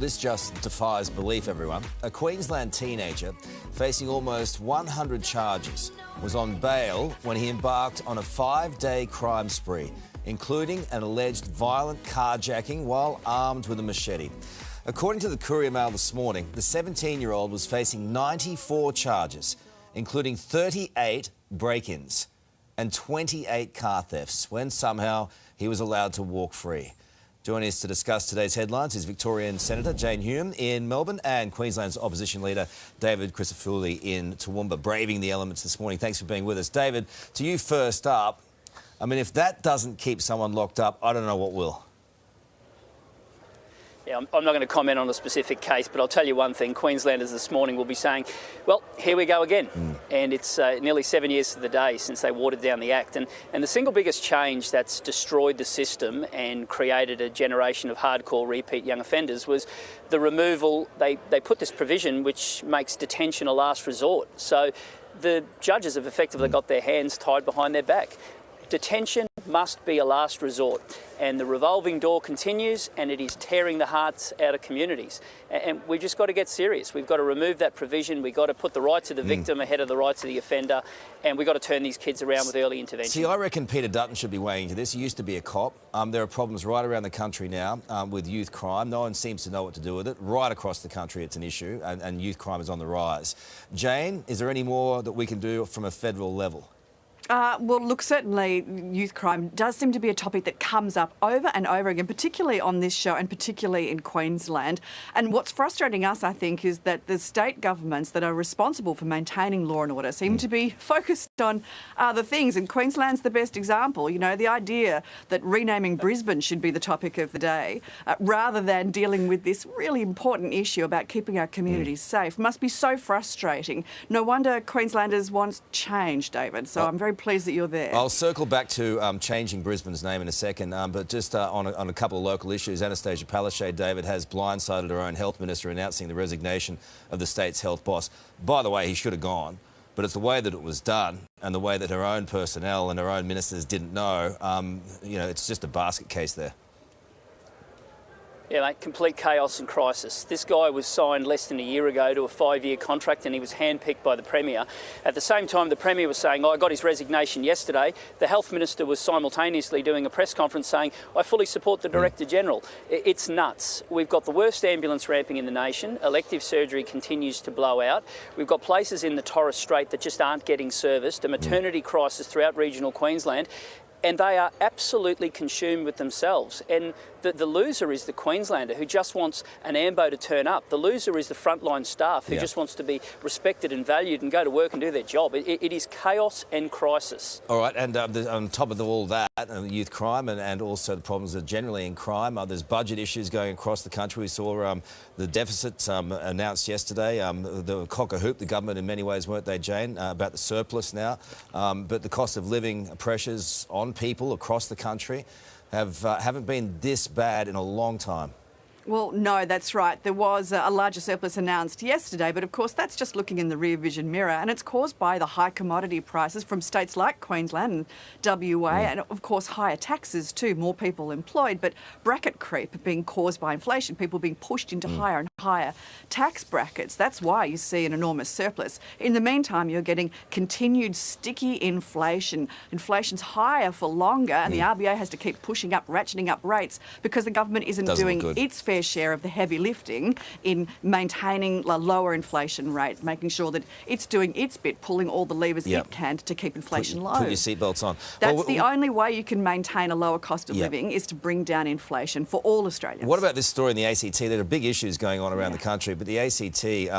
This just defies belief, everyone. A Queensland teenager facing almost 100 charges was on bail when he embarked on a 5-day crime spree, including an alleged violent carjacking while armed with a machete. According to the Courier Mail this morning, the 17-year-old was facing 94 charges, including 38 break-ins and 28 car thefts, when somehow he was allowed to walk free. Joining us to discuss today's headlines is Victorian Senator Jane Hume in Melbourne and Queensland's opposition leader David Crisafulli in Toowoomba, braving the elements this morning. Thanks for being with us. David, to you first up. I mean, if that doesn't keep someone locked up, I don't know what will. Yeah, I'm not going to comment on a specific case, but I'll tell you one thing. Queenslanders this morning will be saying, well, here we go again. And it's nearly 7 years to the day since they watered down the Act. And the single biggest change that's destroyed the system and created a generation of hardcore repeat young offenders was the removal. They put this provision which makes detention a last resort. So the judges have effectively got their hands tied behind their back. Detention must be a last resort, and the revolving door continues, and it is tearing the hearts out of communities. And we've just got to get serious. We've got to remove that provision. We've got to put the rights of the victim ahead of the rights of the offender, and we've got to turn these kids around with early intervention. See, I reckon Peter Dutton should be weighing into this. He used to be a cop. There are problems right around the country now with youth crime. No one seems to know what to do with it. Right across the country, it's an issue, and youth crime is on the rise. Jane, is there any more that we can do from a federal level? Well, look, certainly youth crime does seem to be a topic that comes up over and over again, particularly on this show and particularly in Queensland. And what's frustrating us, I think, is that the state governments that are responsible for maintaining law and order seem to be focused on other things. And Queensland's the best example. You know, the idea that renaming Brisbane should be the topic of the day, rather than dealing with this really important issue about keeping our communities safe, must be so frustrating. No wonder Queenslanders want change, David. So I'm very pleased that you're there. I'll circle back to changing Brisbane's name in a second, but just on a couple of local issues. Anastasia Palaszczuk, David, has blindsided her own health minister announcing the resignation of the state's health boss. By the way, he should have gone, but it's the way that it was done and the way that her own personnel and her own ministers didn't know. You know, it's just a basket case there. Yeah, mate, complete chaos and crisis. This guy was signed less than a year ago to a 5-year contract, and he was handpicked by the Premier. At the same time, the Premier was saying, I got his resignation yesterday. The Health Minister was simultaneously doing a press conference saying, I fully support the Director General. It's nuts. We've got the worst ambulance ramping in the nation. Elective surgery continues to blow out. We've got places in the Torres Strait that just aren't getting serviced, a maternity crisis throughout regional Queensland. And they are absolutely consumed with themselves. And the loser is the Queenslander who just wants an AMBO to turn up. The loser is the frontline staff who just wants to be respected and valued and go to work and do their job. It is chaos and crisis. All right, and on top of all that, youth crime and also the problems that generally in crime, there's budget issues going across the country. We saw the deficits announced yesterday, the cock-a-hoop, the government in many ways, weren't they, Jane, about the surplus now. But the cost of living pressures on people across the country haven't been this bad in a long time. Well, no, that's right. There was a larger surplus announced yesterday, but of course that's just looking in the rear vision mirror, and it's caused by the high commodity prices from states like Queensland and WA, and of course higher taxes too, more people employed, but bracket creep being caused by inflation, people being pushed into higher and higher tax brackets. That's why you see an enormous surplus. In the meantime, you're getting continued sticky inflation. Inflation's higher for longer, and the RBA has to keep pushing up, ratcheting up rates because the government isn't doing its fair share of the heavy lifting in maintaining a lower inflation rate, making sure that it's doing its bit, pulling all the levers it can to keep inflation low. Put your seatbelts on. That's the only way you can maintain a lower cost of living, is to bring down inflation for all Australians. What about this story in the ACT? There are big issues going on around the country, but the ACT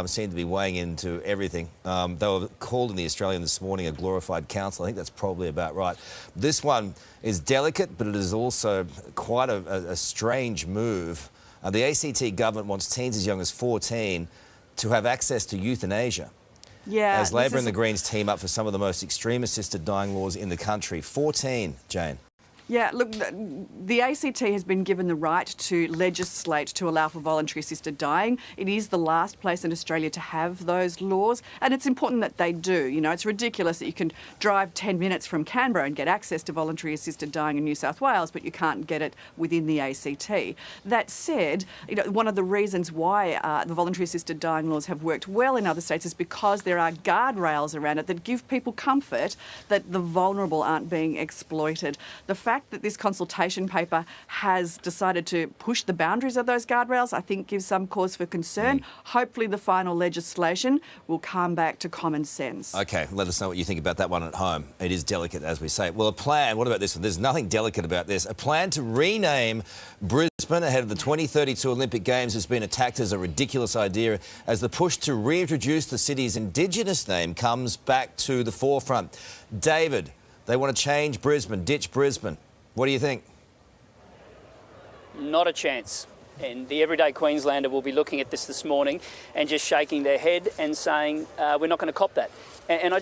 seem to be weighing into everything. They were called in the Australian this morning a glorified council. I think that's probably about right. This one is delicate, but it is also quite a strange move. The ACT government wants teens as young as 14 to have access to euthanasia. Yeah, as Labor and the Greens team up for some of the most extreme assisted dying laws in the country. 14, Jane. Yeah, look, the ACT has been given the right to legislate to allow for voluntary assisted dying. It is the last place in Australia to have those laws, and it's important that they do. You know, it's ridiculous that you can drive 10 minutes from Canberra and get access to voluntary assisted dying in New South Wales, but you can't get it within the ACT. That said, you know, one of the reasons why the voluntary assisted dying laws have worked well in other states is because there are guardrails around it that give people comfort that the vulnerable aren't being exploited. The fact that this consultation paper has decided to push the boundaries of those guardrails, I think gives some cause for concern. Hopefully the final legislation will come back to common sense. OK, let us know what you think about that one at home. It is delicate, as we say. Well, a plan, what about this one? There's nothing delicate about this. A plan to rename Brisbane ahead of the 2032 Olympic Games has been attacked as a ridiculous idea as the push to reintroduce the city's Indigenous name comes back to the forefront. David, they want to change Brisbane, ditch Brisbane. What do you think? Not a chance. And the everyday Queenslander will be looking at this morning and just shaking their head and saying, we're not going to cop that. And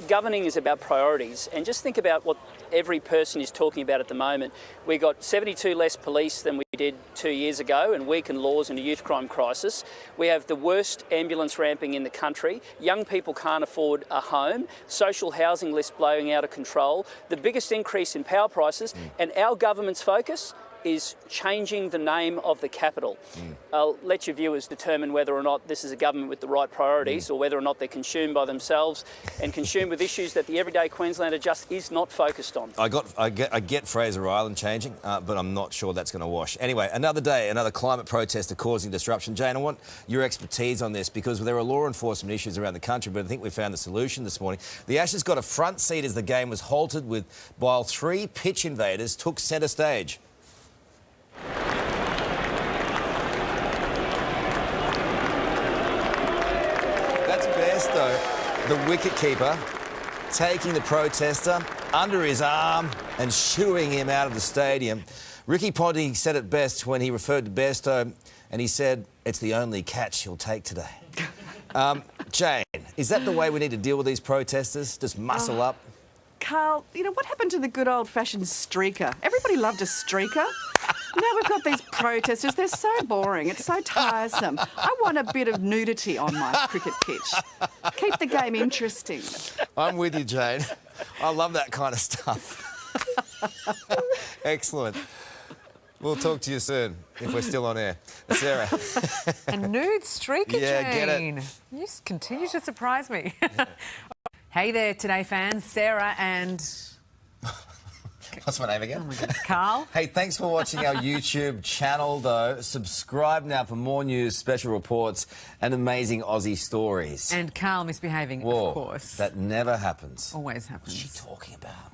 governing is about priorities. And just think about what every person is talking about at the moment. We got 72 less police than we did 2 years ago, and weakened laws in a youth crime crisis. We have the worst ambulance ramping in the country. Young people can't afford a home. Social housing list blowing out of control. The biggest increase in power prices. And our government's focus is changing the name of the capital. I'll let your viewers determine whether or not this is a government with the right priorities or whether or not they're consumed by themselves and consumed with issues that the everyday Queenslander just is not focused on. I get Fraser Island changing, but I'm not sure that's going to wash. Anyway, another day, another climate protester causing disruption. Jane, I want your expertise on this because there are law enforcement issues around the country, but I think we found the solution this morning. The Ashes got a front seat as the game was halted while 3 pitch invaders took centre stage. That's Bairstow, the wicketkeeper, taking the protester under his arm and shooing him out of the stadium. Ricky Ponting said it best when he referred to Bairstow, and he said, "It's the only catch he'll take today." Jane, is that the way we need to deal with these protesters? Just muscle up? Carl, you know, what happened to the good old-fashioned streaker? Everybody loved a streaker. Now we've got these protesters. They're so boring. It's so tiresome. I want a bit of nudity on my cricket pitch. Keep the game interesting. I'm with you, Jane. I love that kind of stuff. Excellent. We'll talk to you soon, if we're still on air. Sarah. A nude streaker, Yeah, get it. Jane. You just continue to surprise me. Hey there, Today fans. Sarah and... What's my name again? Oh my God, Carl. Hey, thanks for watching our YouTube channel, though. Subscribe now for more news, special reports and amazing Aussie stories. And Carl misbehaving, Whoa, of course. that never happens. Always happens. What's she talking about?